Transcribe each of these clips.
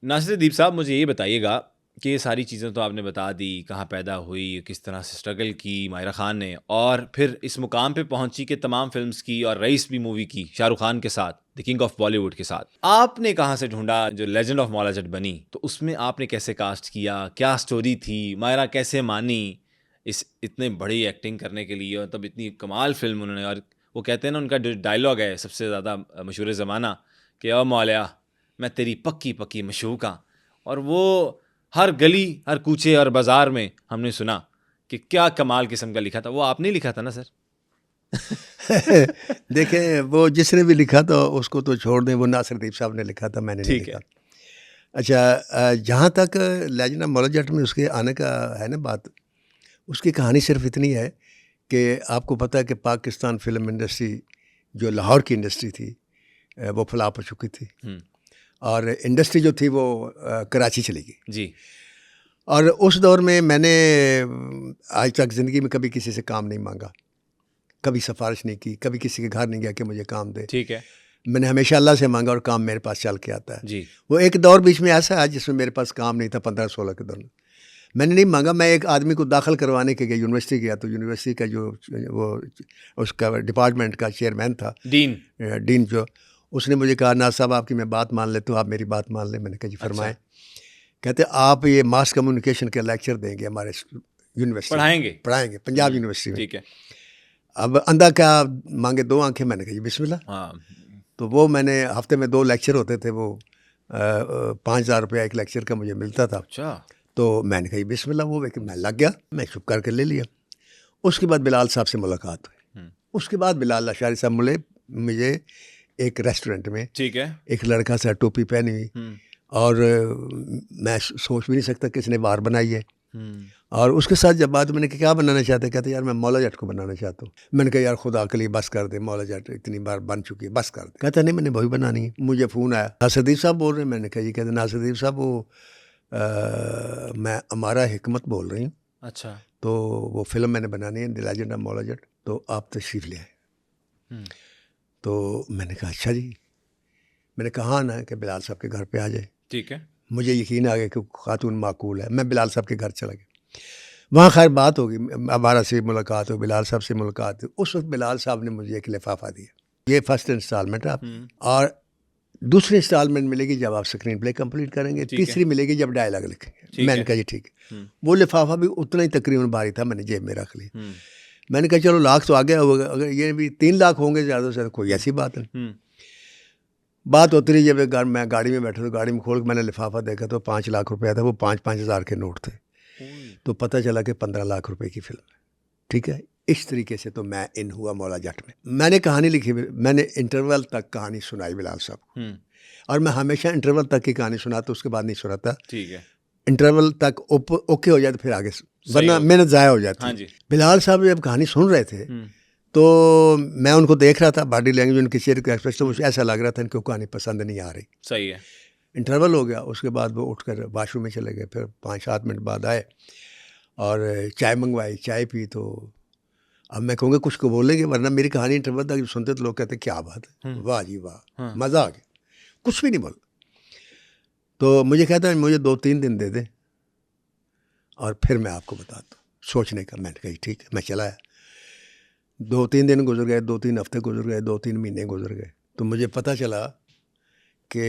नासिरुद्दीन साहब, मुझे ये बताइएगा कि ये सारी चीज़ें तो आपने बता दी, कहाँ पैदा हुई, किस तरह से स्ट्रगल की माहिरा खान ने, और फिर इस मुकाम पे पहुंची कि तमाम फिल्म्स की और रईस भी मूवी की शाहरुख खान के साथ, द किंग ऑफ बॉलीवुड के साथ। आपने कहाँ से ढूंढा जो लेजेंड ऑफ मौला जट बनी, तो उसमें आपने कैसे कास्ट किया, क्या स्टोरी थी, माहिरा कैसे मानी इस इतने बड़ी एक्टिंग करने के लिए, मतलब इतनी कमाल फिल्म उन्होंने। और वो कहते हैं ना, उनका जो डायलॉग है सबसे ज़्यादा मशहूर ज़माना कि ओ मौलिया मैं तेरी पक्की पक्की मशूक़ हाँ, और वो हर गली हर कूचे और बाज़ार में हमने सुना कि क्या कमाल किस्म का लिखा था। वो आपने लिखा था ना सर? देखें, वो जिसने भी लिखा था उसको तो छोड़ दें, वो नासिरुद्दीन साहब ने लिखा था, मैंने नहीं लिखा। अच्छा, जहाँ तक लेजेंड ऑफ मौला जट में उसके आने का है ना बात, उसकी कहानी सिर्फ इतनी है कि आपको पता है कि पाकिस्तान फिल्म इंडस्ट्री जो लाहौर की इंडस्ट्री थी वो फलाप हो चुकी थी, और इंडस्ट्री जो थी वो कराची चली गई जी। और उस दौर में मैंने आज तक ज़िंदगी में कभी किसी से काम नहीं मांगा, कभी सिफारिश नहीं की, कभी किसी के घर नहीं गया कि मुझे काम दे। ठीक है। मैंने हमेशा अल्लाह से मांगा और काम मेरे पास चल के आता है जी। वो एक दौर बीच में ऐसा है जिसमें मेरे पास काम नहीं था, 15-16 के दौर में मैंने नहीं मांगा। मैं एक आदमी को दाखिल करवाने के गया, यूनिवर्सिटी गया, तो यूनिवर्सिटी का जो वो उसका डिपार्टमेंट का चेयरमैन था, डीन जो, उसने मुझे कहा ना साहब आपकी मैं बात मान लेता हूँ, आप मेरी बात मान लें। मैंने कहा जी फरमाएं। कहते आप ये मास कम्युनिकेशन के लेक्चर देंगे हमारे यूनिवर्सिटी, पढ़ाएंगे पंजाब यूनिवर्सिटी में। ठीक है। अब अंधा क्या मांगे, 2 आंखें। मैंने कहा जी बिस्मिल्लाह। तो वो मैंने हफ्ते में 2 लेक्चर होते थे, वो 5,000 रुपया एक लेक्चर का मुझे मिलता था। अच्छा। तो मैंने कहा बिस्मिल्लाह, वो मैं लग गया, मैं चुप करके ले लिया। उसके बाद बिलाल साहब से मुलाकात हुई। उसके बाद बिलाल लाशारी साहब मिले मुझे एक रेस्टोरेंट में। ठीक है। एक लड़का सा टोपी पहनी हुई, और मैं सोच भी नहीं सकता किसने बार बनाई है। और उसके साथ जब बात, मैंने क्या बनाना चाहते, कहते यार मैं मौला जट को बनाना चाहता हूँ। मैंने कहा यार खुदा के लिए बस कर दे, मौला जट इतनी बार बन चुकी है, बस कर दे। कहता नहीं मैंने वही बनानी है। मुझे फ़ोन आया, नासिरुद्दीन साहब बोल रहे हैं। मैंने कहा जी। कहते नासिरुद्दीन साहब वो मैं अमारा हिकमत बोल रही हूँ। अच्छा। तो वो फिल्म मैंने बनानी है, the legend of Maula Jatt, तो आप तशरीफ़ ले आए। तो मैंने कहा अच्छा जी। मैंने कहा ना कि बिलाल साहब के घर पे आ जाए। ठीक है। मुझे यकीन आ गया कि खातून माकूल है। मैं बिलाल साहब के घर चला गया। वहाँ खैर बात होगी, हमारा से मुलाकात हो, बिलाल साहब से मुलाकात हुई। उस वक्त बिलाल साहब ने मुझे एक लिफाफा दिया, ये फर्स्ट इंस्टॉलमेंट है आप, और दूसरी इंस्टॉलमेंट मिलेगी जब आप स्क्रीन प्ले कंप्लीट करेंगे, तीसरी मिलेगी जब डायलॉग लिखेंगे। मैंने कहा जी ठीक है। वो लिफाफा भी उतना ही तकरीबन भारी था, मैंने जेब में रख लिया। मैंने कहा चलो लाख तो आ गया होगा, अगर ये भी 3 लाख होंगे ज़्यादा से ज़्यादा, कोई ऐसी बात नहीं। बात होती रही। जब मैं गाड़ी में बैठा, तो गाड़ी में खोल के मैंने लिफाफा देखा तो 5 लाख रुपया था, वो 5-5 हज़ार के नोट थे। तो पता चला कि 15 लाख रुपए की फिल्म है। ठीक है, इस तरीके से तो मैं इन हुआ मौला जट में। मैंने कहानी लिखी, मैंने इंटरवल तक कहानी सुनाई बिलाल साहब को, और मैं हमेशा इंटरवल तक की कहानी सुनाता, उसके बाद नहीं सुनाता। ठीक है, इंटरवल तक ओके हो जाए तो फिर आगे, वरना मेहनत ज़ाया हो जाती। हाँ जी। बिलाल साहब जब कहानी सुन रहे थे तो मैं उनको देख रहा था, बॉडी लैंग्वेज उनके चेहरे का एक्सप्रेशन, मुझे ऐसा लग रहा था इनको कहानी पसंद नहीं आ रही। सही है। इंटरवल हो गया, उसके बाद वो उठकर वाशरूम में चले गए। फिर 5-7 मिनट बाद आए और चाय मंगवाई, चाय पी। तो अब मैं कहूँगा कुछ को बोलेंगे, वरना मेरी कहानी इंटरवल तक सुनते तो लोग कहते क्या बात है, वाह जी वाह, मज़ा आ गया। कुछ भी नहीं बोल। तो मुझे कहता है मुझे 2-3 दिन दे दे और फिर मैं आपको बताता हूँ सोचने का। मैंने कही ठीक है। मैं चला आया। 2-3 दिन गुजर गए, 2-3 हफ्ते गुजर गए, 2-3 महीने गुजर गए। तो मुझे पता चला कि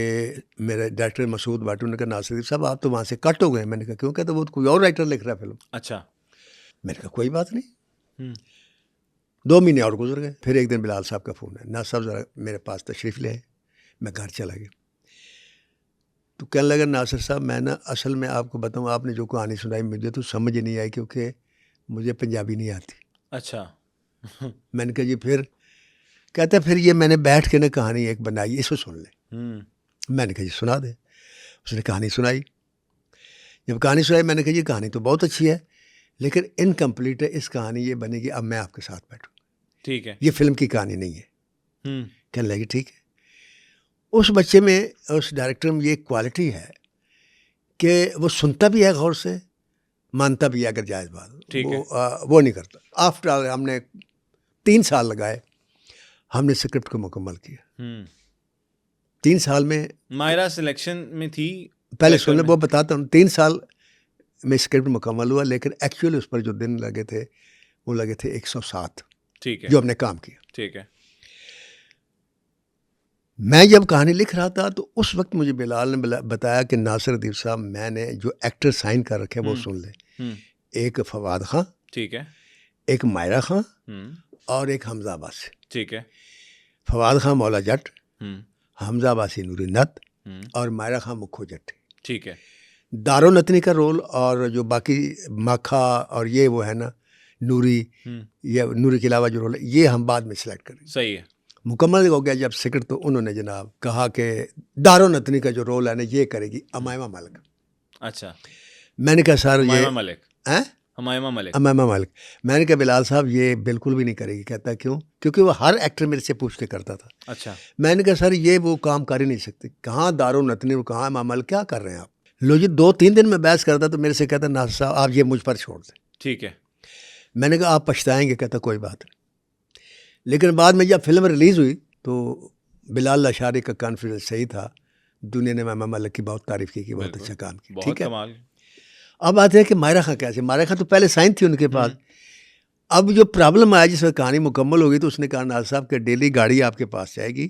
मेरे डायरेक्टर मसूद भाटू ने कहा नासिरुद्दीन साहब आप तो वहाँ से कट हो गए। मैंने कहा क्यों? कहते वो तो कोई और राइटर लिख रहा है फिल्म। अच्छा। मैंने कहा कोई बात नहीं। 2 महीने और गुजर गए। फिर एक दिन बिलाल साहब का फ़ोन है, ना साहब ज़रा मेरे पास तशरीफ़ ले आए। मैं घर चला गया। तो कहने लगा नासिर साहब मैं ना असल में आपको बताऊँ, आपने जो कहानी सुनाई मुझे तो समझ ही नहीं आई, क्योंकि मुझे पंजाबी नहीं आती। अच्छा। मैंने कहा जी फिर? कहता फिर ये मैंने बैठ के ना कहानी एक बनाई, इसको सुन ले। मैंने कहा जी सुना दे। उसने कहानी सुनाई। जब कहानी सुनाई मैंने कहा जी कहानी तो बहुत अच्छी है, लेकिन इनकम्प्लीट है, इस कहानी ये बनेगी अब मैं आपके साथ बैठूँ। ठीक है, ये फिल्म की कहानी नहीं है। कहने लगी ठीक है। उस बच्चे में, उस डायरेक्टर में ये क्वालिटी है कि वो सुनता भी है गौर से, मानता भी है अगर जायज़ बात, वो नहीं करता। आफ्टर ऑल हमने 3 साल लगाए, हमने स्क्रिप्ट को मुकम्मल किया। 3 साल में माहिरा सिलेक्शन में थी पहले एक्टर सुनने में? वो बताता हूँ 3 साल में स्क्रिप्ट मुकम्मल हुआ, लेकिन एक्चुअली उस पर जो दिन लगे थे वो लगे थे 107 ठीक है, जो हमने काम किया। ठीक है। मैं जब कहानी लिख रहा था तो उस वक्त मुझे बिलाल ने बताया कि नासिर अदीब साहब, मैंने जो एक्टर साइन कर रखे वो सुन ले। हुँ, एक फवाद खां, ठीक है। एक मायरा खां हुँ, और एक हमजा अब्बासी। ठीक है। फवाद खां मौला जट, हुँ, हमजा अब्बासी नूरी नत हुँ, और मायरा खां मुखो जट। ठीक है। दारो नतनी का रोल और जो बाकी माखा और ये वो है ना नूरी, हुँ, ये नूरी के अलावा जो रोल है ये हम बाद में सिलेक्ट करेंगे। सही है। मुकम्मल हो गया जब सिक्र, तो उन्होंने जनाब कहा कि दारो नतनी का जो रोल है ना ये करेगी अमायमा मलिक। अच्छा, मैंने कहा सर ये हुमायूं मलिक, हैं हुमायूं मलिक। अमायमा मलिक। मैंने कहा बिलाल साहब ये बिल्कुल भी नहीं करेगी। कहता क्यों? क्योंकि वो हर एक्टर मेरे से पूछ के करता था। अच्छा, मैंने कहा सर ये वो काम कर ही नहीं सकते। कहाँ दारो नतनी और कहाँ इमाम मलिक, क्या कर रहे हैं आप? लो जी 2-3 दिन में बहस करता तो मेरे से कहता नासिर साहब आप ये मुझ पर छोड़ दें। ठीक है। मैंने कहा आप पछताएंगे। कहता कोई बात नहीं। लेकिन बाद में जब फिल्म रिलीज़ हुई तो बिलाल लाशारी का कॉन्फिडेंस सही था। दुनिया ने इमाम मलिक की बहुत तारीफ़ की कि बहुत बिल्कुल, अच्छा काम किया। बहुत ठीक है। कमाल। अब आते हैं कि मायरा खां कैसे। मायरा खां तो पहले साइन थी उनके पास। अब जो प्रॉब्लम आया जिसमें कहानी मुकम्मल हो गई तो उसने कहा नाज़िर साहब कि डेली गाड़ी आपके पास जाएगी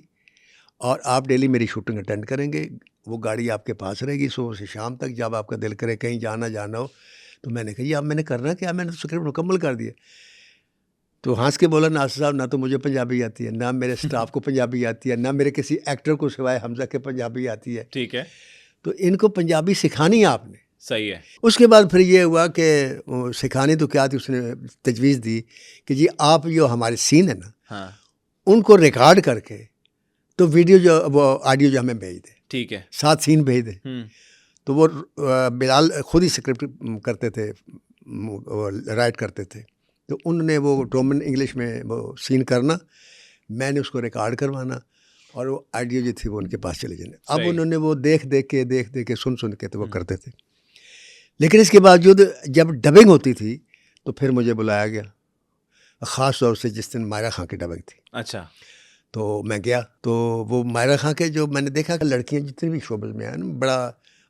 और आप डेली मेरी शूटिंग अटेंड करेंगे। वो गाड़ी आपके पास रहेगी सुबह से शाम तक, जब आपका दिल करे कहीं जाना हो। तो मैंने कहा जी अब मैंने करना क्या, मैंने तो स्क्रिप्ट मुकम्मल कर दिया। तो हंस के बोला नासिर साहब ना तो मुझे पंजाबी आती है, ना मेरे स्टाफ को पंजाबी आती है, ना मेरे किसी एक्टर को सिवाय हमजा के पंजाबी आती है। ठीक है, तो इनको पंजाबी सिखानी है आपने। सही है। उसके बाद फिर ये हुआ कि सिखानी तो क्या थी, उसने तजवीज़ दी कि जी आप जो हमारे सीन है ना हाँ, उनको रिकॉर्ड करके तो वीडियो जो वो ऑडियो जो हमें भेज दे, ठीक है। 7 सीन भेज दे। हुँ, तो वो बिलाल खुद ही स्क्रिप्ट करते थे, वो राइट करते थे। तो उन्होंने वो रोमन इंग्लिश में वो सीन करना, मैंने उसको रिकॉर्ड करवाना और वो ऑडियो जो थी वो उनके पास चले जाने। अब सही। उन्होंने वो देख के सुन के तो वो करते थे। लेकिन इसके बावजूद जब डबिंग होती थी तो फिर मुझे बुलाया गया, ख़ास तौर से जिस दिन मायरा खां की डबिंग थी। अच्छा, तो मैं गया तो वो मायरा खां के जो मैंने देखा कि लड़कियां जितनी भी शोबे में हैं ना बड़ा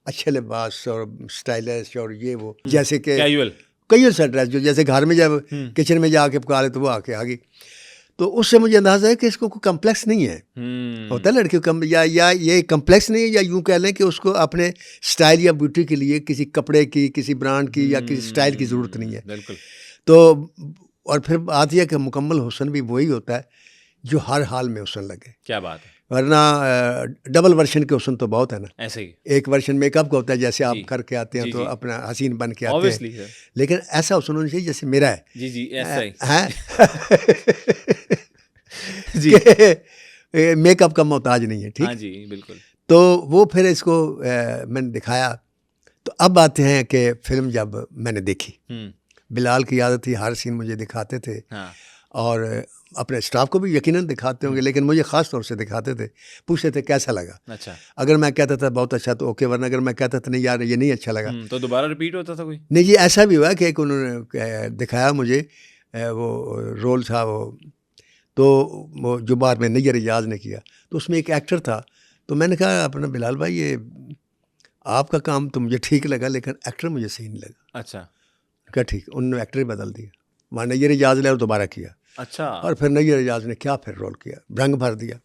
अच्छे लिबास और स्टाइलिश और ये वो, जैसे कि कैजुअल। कई सा ड्रेस जो जैसे घर में जब किचन में जाके पका ले तो वो आके आ गई। तो उससे मुझे अंदाज़ा है कि इसको कोई कम्प्लेक्स नहीं है। होता है लड़कियों कम या ये कम्प्लेक्स नहीं है, या यूँ कह लें कि उसको अपने स्टाइल या ब्यूटी के लिए किसी कपड़े की, किसी ब्रांड की या किसी स्टाइल की ज़रूरत नहीं है। बिल्कुल। तो और फिर बात यह कि मुकम्मल हुस्न भी वही होता है जो हर हाल में हुस्न लगे। क्या बात है। वरना डबल वर्जन के हुस्न तो बहुत है ना। ऐसे ही। एक वर्जन मेकअप का होता है, जैसे आप जी, करके आते हैं जी, तो जी। अपना हसीन बन के आते ऑब्वियसली हैं। सर। लेकिन ऐसा हुस्न होना चाहिए जैसे मेरा है। जी, जी, ऐसा ही। हैं जी। कि मेकअप का मोहताज नहीं है। हाँ ठीक। जी, बिल्कुल। तो वो फिर इसको मैंने दिखाया। तो अब आते हैं कि फिल्म जब मैंने देखी, हुँ, बिलाल की आदत थी हर सीन मुझे दिखाते थे हाँ, और अपने स्टाफ को भी यकीनन दिखाते होंगे, लेकिन मुझे ख़ास तौर से दिखाते थे। पूछते थे कैसा लगा। अच्छा। अगर मैं कहता था बहुत अच्छा तो ओके, वरना अगर मैं कहता था नहीं यार ये नहीं अच्छा लगा। तो दोबारा रिपीट होता था कोई? नहीं जी, ऐसा भी हुआ कि एक उन्होंने दिखाया मुझे वो रोल था वो, तो वो जो बाद में नैयर रियाज ने किया, तो उसमें एक एक्टर था। तो मैंने कहा अपना बिलाल भाई ये आपका काम तो मुझे ठीक लगा लेकिन एक्टर मुझे सही नहीं लगा। अच्छा, क्या ठीक, उन्होंने एक्टर ही बदल दिया। वहाँ नैयर रियाज ले और दोबारा किया अच्छा। और फिर नैयर रियाज ने क्या फिर रोल किया, रंग भर दिया।